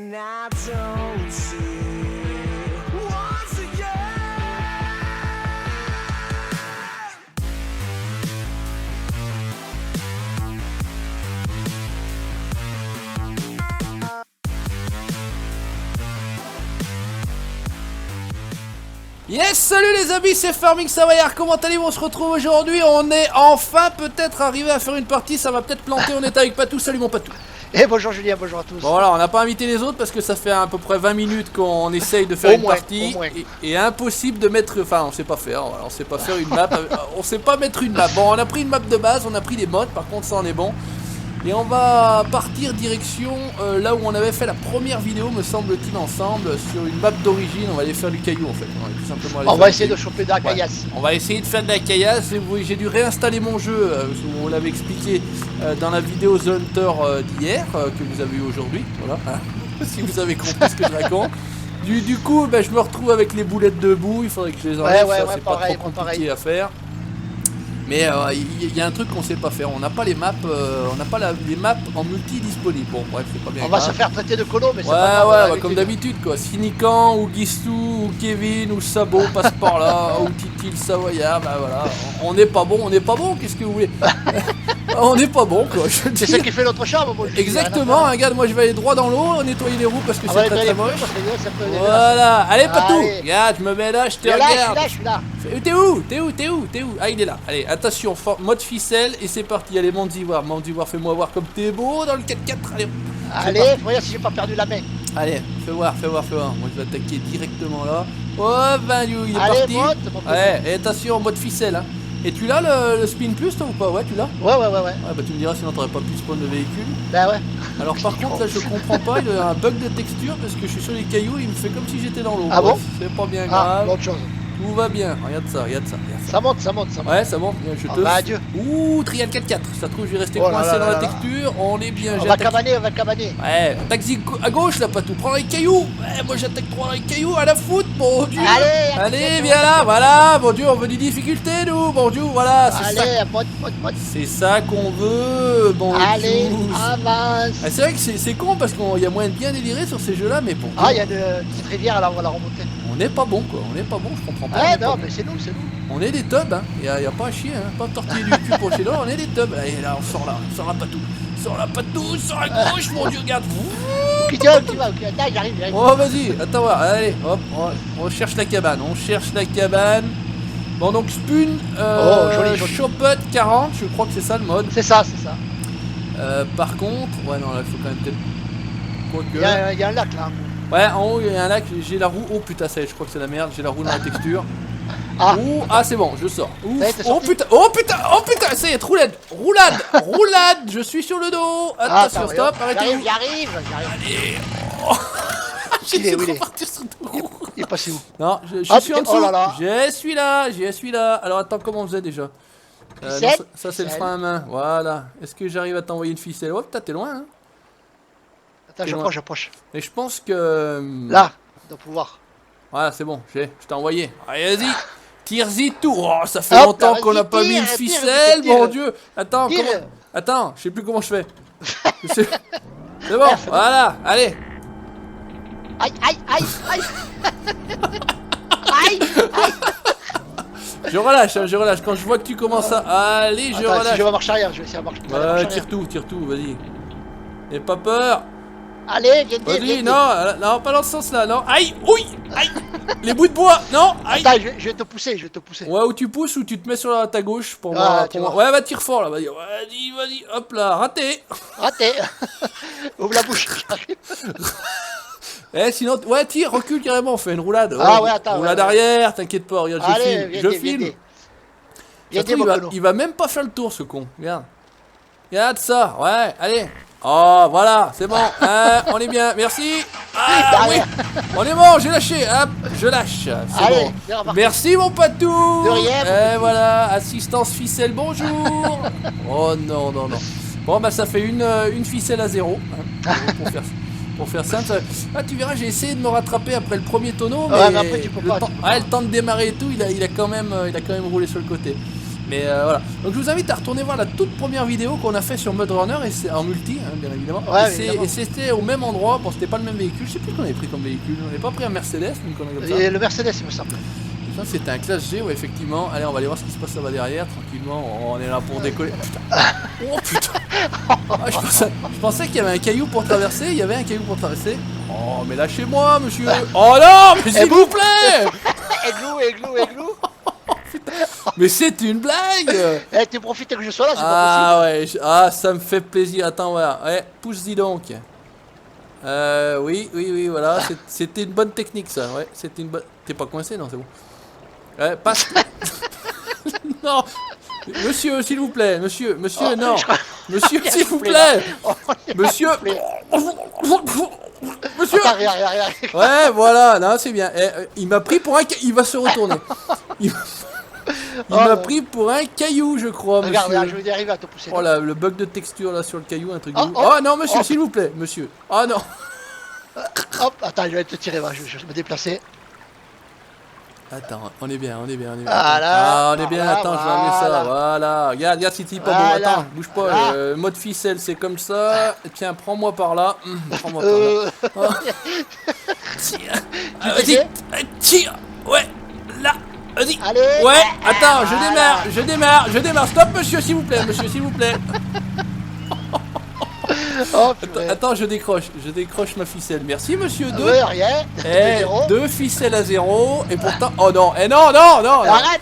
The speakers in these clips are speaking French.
and I don't see once again. Yes, salut les amis, c'est Farming Savoyard, comment allez-vous? On se retrouve aujourd'hui, on est enfin peut-être arrivé à faire une partie, ça va peut-être planter, on est avec Patou, salut mon Patou. Et bonjour Julien, bonjour à tous. Bon voilà, on n'a pas invité les autres parce que ça fait à peu près 20 minutes qu'on essaye de faire une partie et impossible de mettre, enfin on sait pas faire, voilà, on sait pas faire une map, on sait pas mettre une map. Bon, on a pris une map de base, on a pris des mods, par contre ça en est bon. Et on va partir direction là où on avait fait la première vidéo, me semble-t-il, ensemble, sur une map d'origine. On va aller faire du caillou en fait. On va, tout simplement on va essayer de choper de la caillasse. On va essayer de faire de la caillasse. J'ai dû réinstaller mon jeu, on l'avait expliqué dans la vidéo The Hunter d'hier, que vous avez eu aujourd'hui. Voilà, si vous avez compris ce que je raconte. Du coup, je me retrouve avec les boulettes de boue. Il faudrait que je les enlève, c'est pas trop compliqué à faire. Mais il y a un truc qu'on sait pas faire, on n'a pas les maps, on n'a pas les maps en multi disponibles. Bon bref, c'est pas bien. On va se faire traiter de colo, mais c'est pas grave. Ouais, comme d'habitude quoi. Sinican ou Guistou ou Kevin ou Sabot passe par là, ou Titi le Savoyard, voilà. On n'est pas bon, qu'est-ce que vous voulez? On n'est pas bon quoi. C'est ça qui fait notre charme, moi. Exactement, regarde, moi je vais aller droit dans l'eau, nettoyer les roues parce que c'est très moche. Voilà, allez Patou, regarde, je me mets là, je te regarde. Je suis là. T'es où? Ah il est là, allez, attention, mode ficelle et c'est parti, allez Mandivoire, fais-moi voir comme t'es beau dans le 4x4, allez, voyons si j'ai pas perdu la main. Allez, fais voir, moi je vais attaquer directement là. Oh ben il est allez, parti. Allez, et attention, mode ficelle hein. Et tu l'as le spin plus toi ou pas? Ouais, tu l'as? Ouais. Bah tu me diras sinon t'aurais pas pu spawn le véhicule. Bah ouais. Alors par contre là je comprends pas, il y a un bug de texture parce que je suis sur les cailloux, il me fait comme si j'étais dans l'eau. Ah bon? C'est pas bien grave. Autre chose. Tout va bien, regarde ça. Ça monte. Ouais, ça monte, je te... adieu. Ouh, trial 4x4, ça trouve je vais rester coincé dans la texture, on est bien. On va cabaner. Ouais, attaque à gauche là, Patou, prends les cailloux. Ouais, moi j'attaque trop les cailloux, à la foot, bon Dieu. Allez, viens là, voilà, bon Dieu, on veut des difficultés nous, bon Dieu, voilà, c'est ça. Allez, mode. C'est ça qu'on veut, bon Dieu. Allez, avance. Ah, c'est vrai que c'est con parce qu'il y a moyen de bien délirer sur ces jeux là, mais bon. Ah, il y a une petite rivière là, on va la remonter. On n'est pas bon quoi, je comprends pas. Ah non, mais c'est nous. On est des tubs, hein. Y a pas à chier, hein. Pas de tortiller du cul pour chez nous, on est des tubs. Allez là, on sort la Patou. Sors à gauche, mon Dieu, regarde. Ok, là j'arrive. Oh vas-y, attends voir, allez, hop, on cherche la cabane, Bon donc Spoon, joli. Chopet 40, je crois que c'est ça le mode. C'est ça. Par contre, ouais non là il faut quand même peut-être... Quoique... Il y a un lac là. Ouais, en haut il y a un lac, j'ai la roue, oh putain ça y est, je crois que c'est la merde, j'ai la roue dans la texture. C'est bon, je sors. Oh putain, ça y est, roulade, je suis sur le dos. Attention, stop, arrêtez-vous. J'arrive. Allez. J'ai repartir sur deux roues. Il est passé où? Non, je suis en dessous. Oh là là. Je suis là. Alors attends, comment on faisait déjà? Ça c'est le frein à main, voilà. Est-ce que j'arrive à t'envoyer une ficelle? Oh putain, t'es loin hein. Attends, j'approche. Et je pense que... Là, on doit pouvoir. Voilà, c'est bon, je t'ai envoyé. Allez, vas-y. Tire-y tout. Oh, ça fait longtemps qu'on n'a pas mis une ficelle, mon Dieu. Attends, je sais plus comment je fais. C'est bon, voilà, allez. Aïe. Je relâche. Quand je vois que tu commences à... Allez, je relâche. Si je vais marcher arrière, je vais essayer de marcher arrière. Tire tout, vas-y. N'aie pas peur. Allez, viens. Vas-y, non, pas dans ce sens-là, non. Aïe. Les bouts de bois, non. Aïe. Attends, je vais te pousser. Ouais, ou tu pousses ou tu te mets sur ta gauche pour moi. Ouais, va tire fort là, vas-y, hop là, raté. Ouvre la bouche, j'arrive. Sinon, ouais, tire, recule carrément, fais une roulade. Attends. Roulade arrière, t'inquiète pas, regarde, je filme. Il va même pas faire le tour ce con, regarde ça, ouais, allez. Oh voilà, c'est bon, on est bien, merci. Oui, on est bon, j'ai lâché, hop, je lâche, c'est bon. Merci mon Patou. De rien. Et voilà, assistance ficelle, bonjour. Oh non. Bon bah ça fait une ficelle à 0 hein, pour faire simple. Tu verras, j'ai essayé de me rattraper après le premier tonneau, mais après, tu peux pas. Le temps de démarrer et tout, il a quand même roulé sur le côté. Mais voilà. Donc je vous invite à retourner voir la toute première vidéo qu'on a fait sur Mud Runner et c'est en multi, hein, bien évidemment. Ouais, Et c'était au même endroit. Bon, c'était pas le même véhicule. Je sais plus qu'on avait pris comme véhicule. On n'avait pas pris un Mercedes, une connerie comme ça. Et le Mercedes, il me semble. Ça c'était un classe G, ouais, effectivement. Allez, on va aller voir ce qui se passe là-bas derrière, tranquillement. On est là pour décoller. Putain. Oh putain. Ah, je pensais qu'il y avait un caillou pour traverser. Il y avait un caillou pour traverser. Oh, mais lâchez-moi, monsieur. Oh non, mais s'il vous plaît. Églou. Mais c'est une blague. Eh, tu profites que je sois là, c'est pas Ah ouais, ah ça me fait plaisir. Attends, voilà. Ouais, pousse-y donc. Oui, voilà. C'était une bonne technique, ça. Ouais, c'était une bonne. T'es pas coincé, non, c'est bon. Ouais, passe. Non. Monsieur, s'il vous plaît. Monsieur, non. Monsieur, s'il vous plaît. Monsieur. Monsieur. possible. Rien. Ouais, voilà. Non, c'est bien. Il m'a pris pour un. Il va se retourner. Il m'a pris pour un caillou, je crois, Regarde, monsieur. je vais y arriver à te pousser. Oh là, le bug de texture là sur le caillou, un truc de Oh, ouf. oh. Oh non, monsieur, Oh. s'il vous plaît, monsieur. Oh non. Hop, attends, je vais te tirer, va, je vais me déplacer. Attends, on est bien. Voilà. Ah, on est bien, Voilà, attends, je vais amener ça. voilà. Voilà. Regarde si c'est pas bon. Voilà. Attends, bouge pas. Voilà. Mode ficelle, c'est comme ça. Tiens, prends-moi par là. Prends-moi par là. Oh. Tire. Vas-y. disais Tire. Ouais. Là. Vas-y. Allez. Ouais. Attends, Voilà. je démarre. Stop, monsieur, s'il vous plaît. Oh, purée. Attends, je décroche ma ficelle. Merci, monsieur. Deux. Ouais, rien. Eh, 0. 2 ficelles à 0 et pourtant. Oh non, non. Arrête.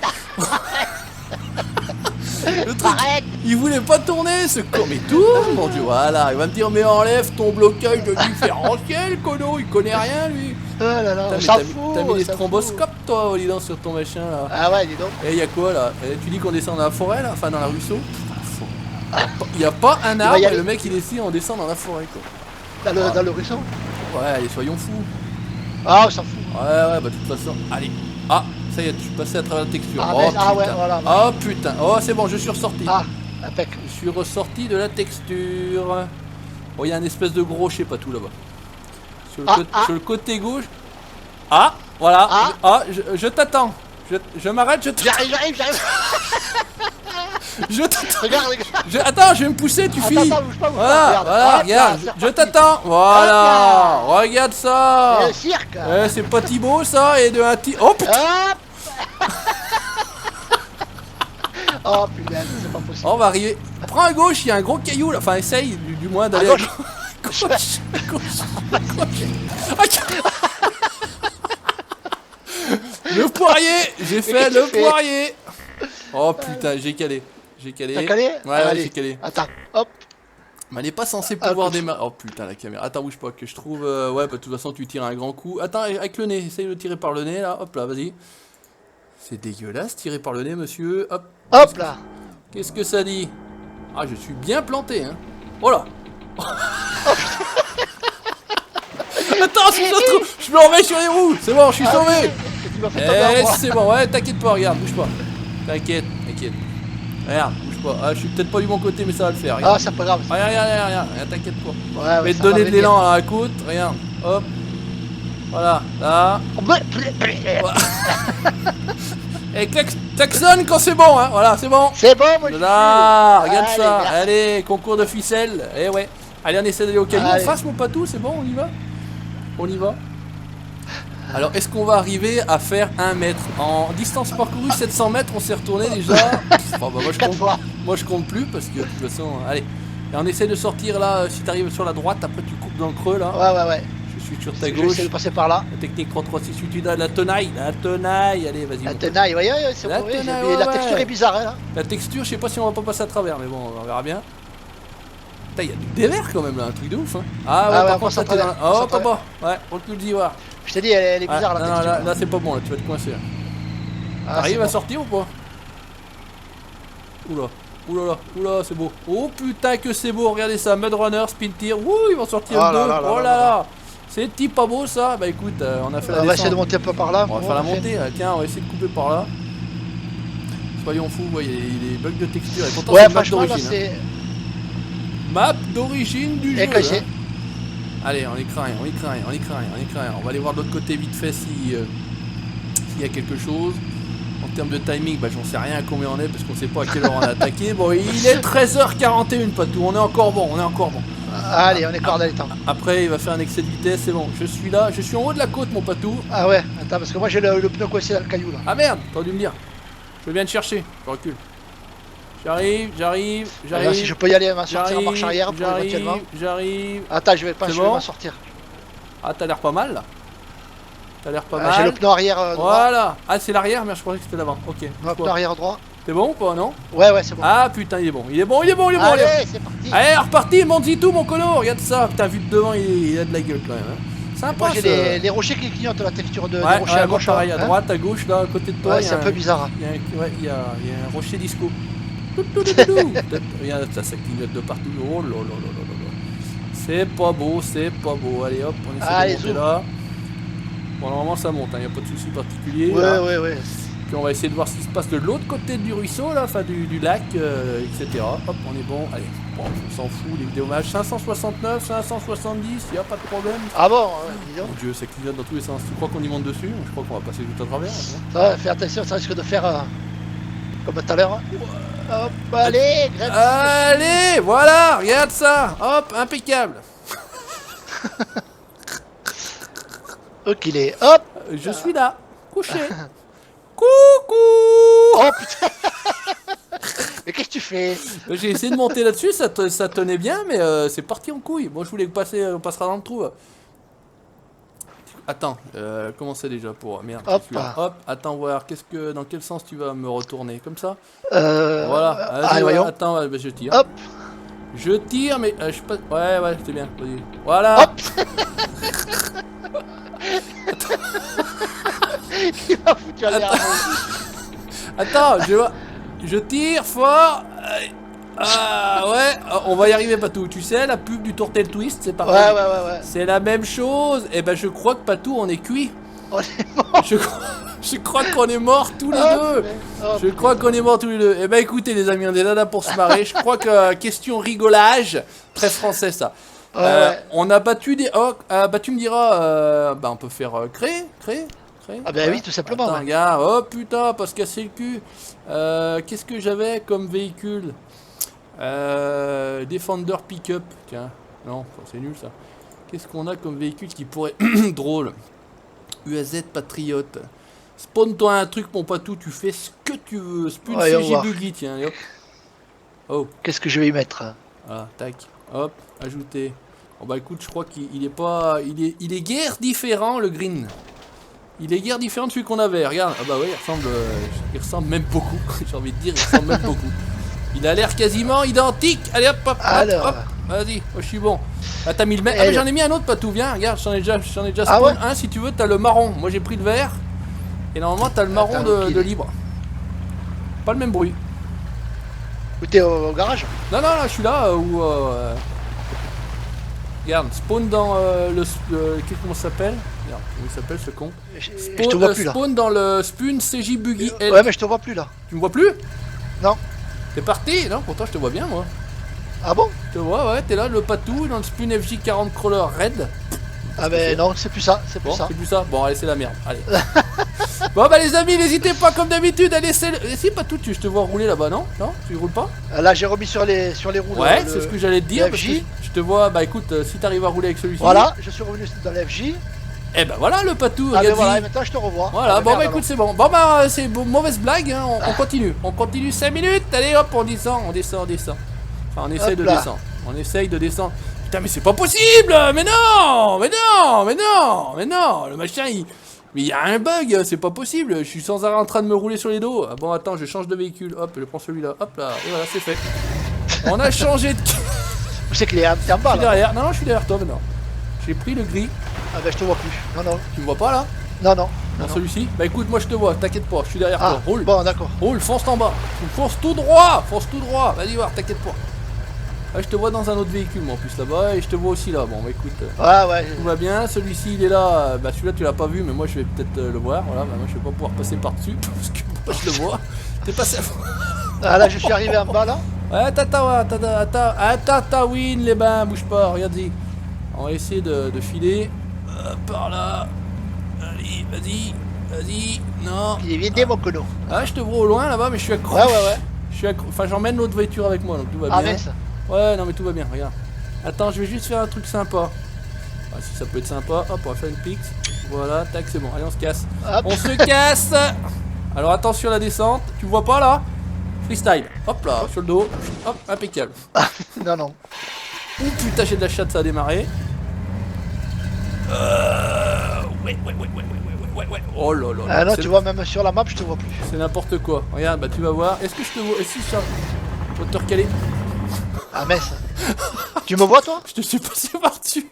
Le truc, Arrête. il voulait pas tourner ce con. Mais tourne, mon dieu, voilà. Il va me dire, mais enlève ton blocage de différentiel, Kono. Il connaît rien, lui. Oh là là, Putain, on mais s'en t'as fout. mis les on s'en stromboscopes, toi, au lidant sur ton machin, là. fout. Ah ouais, dis donc. Eh, y'a quoi, là? Tu dis qu'on descend dans la forêt, là? Enfin, dans la ruisseau? Il y a pas un va arbre y et aller. le mec, il décide, on descend dans la forêt, quoi. Dans le ruisseau. Ouais, allez, soyons fous. Ah, on s'en fout. Ouais, bah de toute façon, allez. Ah, ça y est, je suis passé à travers la texture. Ah, Oh mais- putain. ah ouais, voilà. Oh putain. Oh, c'est bon, je suis ressorti. Ah, impec. Je suis ressorti de la texture. Oh, il y a un espèce de gros, je sais pas tout là-bas. Sur le côté gauche. Ah, voilà. Ah. Je t'attends. Je m'arrête, je t'attends. J'arrive. Je t'attends. Regarde. Attends, je vais me pousser, tu finis. Attends, bouge pas. Voilà, Hop là, regarde. c'est Je reparti. t'attends. Voilà. Regarde ça. C'est le cirque. C'est pas Thibaut ça et de un Oh putain. Hop. Oh putain, c'est pas possible. On va arriver. Prends à gauche, il y a un gros caillou là. Enfin, essaye du moins d'aller À gauche. à gauche. Le poirier. J'ai fait qu'est-ce que le tu fais poirier. Oh putain, j'ai calé. T'as calé? Ouais, Allez. j'ai calé. Attends, hop. Mais elle est pas censée pouvoir coup. démarrer. Oh putain, la caméra. Attends, bouge pas, que je trouve. Ouais, bah de toute façon, tu tires un grand coup. Attends, avec le nez. Essaye de le tirer par le nez là. Hop là, vas-y. C'est dégueulasse, tirer par le nez, monsieur. Hop. Hop là. Qu'est-ce que ça dit? Ah, je suis bien planté, hein. Oh là. Attends, si ça se trouve, je me remets sur les roues. C'est bon, je suis sauvé. Tu m'as fait tomber en Eh, moi. c'est bon, ouais, t'inquiète pas, regarde, bouge pas. T'inquiète. Regarde, bouge pas. Ah, je suis peut-être pas du bon côté, mais ça va le faire. Ah, Regarde, c'est pas grave. regarde, t'inquiète pas. Ouais, Je vais te ça donner va de l'élan à la côte, regarde, hop. Voilà, là. venir. Et klaxonne quand c'est bon, hein, voilà, c'est bon. C'est bon, moi je Là, suis. regarde Allez, ça, merci. allez, concours de ficelle, eh ouais. Allez, on essaie d'aller au caillou, en Allez. face mon patou, c'est bon, on y va. On y va. Alors, est-ce qu'on va arriver à faire 1 mètre? En distance parcourue 700 mètres, on s'est retourné déjà. Bon, bah, 4 fois. moi, je compte plus, parce que de toute façon, allez. Et on essaie de sortir là, si t'arrives sur la droite, après tu coupes dans le creux là. Ouais. Je suis sur ta Je vais gauche. essayer de passer par là. La technique 3-3-6, tu as la tenaille, allez, vas-y. La mon tenaille, ouais, c'est La bon. tenaille, Mais la ouais. texture est bizarre, hein. La texture, je sais pas si on va pas passer à travers, mais bon, on verra bien. Putain, il y a du dévers quand même là, un truc de ouf. Hein. Ah ouais, Ah ouais, par on contre, passe là, à t'es dans travers, on Oh, passe à papa, ouais, recule d'y voir. Je t'ai dit, elle est bizarre Ah, la non, texture. là c'est pas bon, là, tu vas te coincer. Là. Ah, T'arrives c'est à bon. sortir ou pas? Oula, c'est beau. Oh putain, que c'est beau, regardez ça, Mud Runner, Spin Tier. Ouh, ils vont sortir Oh là deux. là là Oh là là là. là. C'est petit pas beau ça. Bah écoute, on a fait la On va essayer descente. de monter un peu par là. On va faire la montée, tiens, on va essayer de couper par là. Soyons fous, ouais, il y a des bugs de texture. Et pourtant, Ouais, c'est une map franchement, là, d'origine. Hein. c'est. Map d'origine du jeu. Et cassé. Hein. Allez, on y craint. On va aller voir de l'autre côté vite fait si s'il y a quelque chose. En termes de timing, bah, j'en sais rien à combien on est parce qu'on sait pas à quelle heure on a attaqué. Bon, il est 13h41, Patou. On est encore bon, on est encore bon. Allez, on est cordé le temps. Après, il va faire un excès de vitesse, c'est bon. Je suis là, je suis en haut de la côte, mon Patou. Ah ouais, attends, parce que moi j'ai le pneu coincé dans le caillou là. Ah merde, t'aurais dû me dire. Je viens te chercher, je recule. J'arrive. Alors, si je peux y aller, m'en sortir en marche arrière pour éventuellement. J'arrive. Attends, je vais C'est m'en bon sortir. Ah, t'as l'air pas mal là. T'as l'air pas J'ai mal. le pneu arrière droit. Voilà. Ah, c'est l'arrière, mais je croyais que c'était l'avant. Ok. Le pneu arrière droit. T'es bon ou pas, non? Ouais, ouais, c'est bon. Ah putain, il est bon. Allez, c'est parti. Allez, reparti, monte-y tout, mon colo. Regarde ça. Putain, vu de devant, il a de la gueule quand même. Hein. Sympa. Moi j'ai ça. les rochers qui clignotent, la texture de, des Ouais, rochers à gauche. pareil, à hein. droite, à gauche, là, à côté de toi. Ouais, c'est un peu bizarre. Il y a un rocher disco. Regarde, ça clignote de partout. Oh là là là là là. C'est pas beau. Allez hop, on essaie de monter là. Bon, normalement ça monte, il n'y a pas de souci particulier. Ouais. Puis on va essayer de voir ce qui se passe de l'autre côté du ruisseau, là, enfin du lac, etc. Hop, on est bon. Allez, bon, on s'en fout, les vidéomages. 569, 570, il n'y a pas de problème. Ah bon, dis donc. Mon Dieu, ça clignote dans tous les sens. Tu crois qu'on y monte dessus? Je crois qu'on va passer tout à travers. Hein. Ça va, fais attention, ça risque de faire comme tout à l'heure. Hop, allez, gratte. Allez, voilà, regarde ça. Hop, impeccable. Ok, il est. Hop. Je suis là, couché. Coucou. Oh putain. Mais qu'est-ce que tu fais? J'ai essayé de monter là-dessus, ça tenait bien, mais c'est parti en couille. Moi, je voulais passer, on passera dans le trou. Attends, comment c'est déjà pour... Merde, Hop. Hop, attends voir, dans quel sens tu vas me retourner? Comme ça? Voilà. Voilà, Allez, voyons. attends, bah, je tire. Hop. Je tire, mais je sais pas... Ouais, c'est bien, vas-y. Voilà. Hop. Il m'a foutu à l'air. Attends, je tire fort. Ah ouais, on va y arriver, Patou. Tu sais, la pub du Tourtel Twist, c'est pareil. Ouais. C'est la même chose. Et ben je crois que Patou, on est cuit. On est mort. Je crois qu'on est morts tous les deux. Je crois qu'on est morts tous les deux. Eh ben écoutez les amis, on est là pour se marrer. Je crois que question rigolage, très français ça. Ouais. On a battu des... Oh, bah tu me diras, bah on peut faire créer. Ah bah oui, tout simplement. Attends, Ouais. gars, oh putain, pas se casser le cul. Qu'est-ce que j'avais comme véhicule? Defender pick-up. Tiens, non, c'est nul ça. Qu'est-ce qu'on a comme véhicule qui pourrait... drôle. UAZ Patriote. Spawn-toi un truc, mon Patou, tu fais ce que tu veux. Spawn Ouais, on CJ va. Buggy, tiens, et hop. Oh, Qu'est-ce que je vais y mettre? voilà, tac, hop, ajouter. Bon bah écoute, je crois qu'il est pas... Il est guère différent, le green. Il est guère différent de celui qu'on avait, regarde. Ah bah oui, il ressemble même beaucoup. J'ai envie de dire, il ressemble même beaucoup. Il a l'air quasiment identique. Allez hop, hop, Alors. hop. Vas-y, moi je suis bon. Ah t'as mis le même. Ah mais j'en ai mis un autre, Patou, viens, regarde, j'en ai déjà Ah spawn ouais un si tu veux, t'as le marron. Moi j'ai pris le vert. Et normalement t'as le marron de libre. Pas le même bruit. Ou t'es au garage? Non, je suis là où... Regarde, spawn dans comment ça s'appelle? Regarde, comment il s'appelle ce con? Je te vois plus là. Spawn dans le Spawn CJ Buggy L. Ouais, mais je te vois plus là. Tu me vois plus? Non. T'es parti? Non, pourtant je te vois bien moi. Ah bon? Je te vois, ouais, t'es là, le Patou, dans le Spawn FJ40 Crawler Red. Ah ben non, c'est plus ça, c'est plus Bon, ça. c'est plus ça. Bon, allez, c'est la merde. Allez. Bon, bah les amis, n'hésitez pas comme d'habitude à laisser le... Si, Patou, je te vois rouler là-bas, non? Non? Tu roules pas? Là j'ai remis sur les roues. Ouais, c'est ce que j'allais te dire. le Parce que FJ. je te vois, bah écoute, si t'arrives à rouler avec celui-ci. Voilà, je suis revenu dans l'FJ. Eh ben voilà le Patou, Ah ben regarde. voilà, et maintenant je te revois. Voilà, Ah, bon merde, bah écoute, c'est bon. Bon bah c'est mauvaise blague, hein. On continue. On continue 5 minutes. Allez hop, on descend. Enfin, on essaye Hop de là. descendre. On essaye de descendre. Putain, mais c'est pas possible! Mais non! Le machin, mais il y a un bug, c'est pas possible. Je suis sans arrêt en train de me rouler sur les dos. Ah bon, attends, je change de véhicule. Hop, je prends celui-là. Hop là, et voilà, c'est fait. On a changé de... Où c'est qu'il est en Je bas suis là? derrière. Non, je suis derrière toi maintenant. J'ai pris le gris. Ah ben je te vois plus. Non. Tu me vois pas là? Non. Dans celui-ci? Bah écoute, moi je te vois, t'inquiète pas, je suis derrière Ah, toi. Roule. bon d'accord. Roule, fonce en bas. Fonce tout droit. Vas-y voir, t'inquiète pas. Ah, je te vois dans un autre véhicule, moi en plus là-bas, et je te vois aussi là. Bon, bah écoute, Ouais. tout va bien. Celui-ci, il est là. Bah celui-là, tu l'as pas vu, mais moi je vais peut-être le voir. Voilà, bah moi je vais pas pouvoir passer par-dessus parce que moi je le vois. T'es passé. Ah là je suis arrivé en bas là. Ouais, attends, win les bains, bouge pas, regarde-y. On va essayer de filer. Par là. Allez, vas-y. Vas-y, non. Il est vidé, mon cono. Ah, je te vois au loin là-bas, mais je suis accroché. Ouais. Je suis Enfin, j'emmène l'autre voiture avec moi, donc tout va Ah, bien. mince. Ouais, non, mais tout va bien, regarde. Attends, je vais juste faire un truc sympa. Ah, si ça peut être sympa. Hop, on va faire une pix. Voilà, tac, c'est bon. Allez, on se casse. Hop. On se casse. Alors, attention à la descente. Tu vois pas là? Freestyle. Hop là, sur le dos. Hop, impeccable. Non, non. Ouh putain, j'ai de la chatte, ça a démarré. Ouais. Oh là là. Ah non, c'est- tu vois, même sur la map, je te vois plus. C'est n'importe quoi. Regarde, bah tu vas voir. Est-ce que je te vois? Si, ça. Faut te recaler. Ah, mince. Tu me vois, toi? Je te suis passé par-dessus.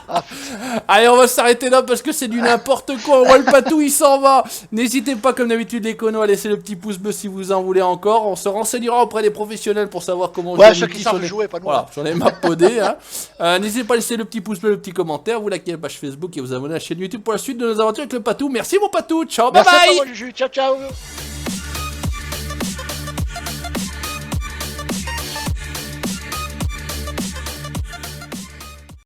Ah, putain. Allez, on va s'arrêter là parce que c'est du n'importe quoi. On voit le patou, il s'en va. N'hésitez pas, comme d'habitude, les conos, à laisser le petit pouce bleu si vous en voulez encore. On se renseignera auprès des professionnels pour savoir comment Ouais, jouer ceux multi qui savent sur les- jouer, pas nous. Voilà, sur les maps podées. Hein. N'hésitez pas à laisser le petit pouce bleu, le petit commentaire, vous likez la page Facebook et vous abonner à la chaîne YouTube pour la suite de nos aventures avec le patou. Merci mon patou. Ciao, bye Merci à bye. toi, Juju. Ciao, ciao.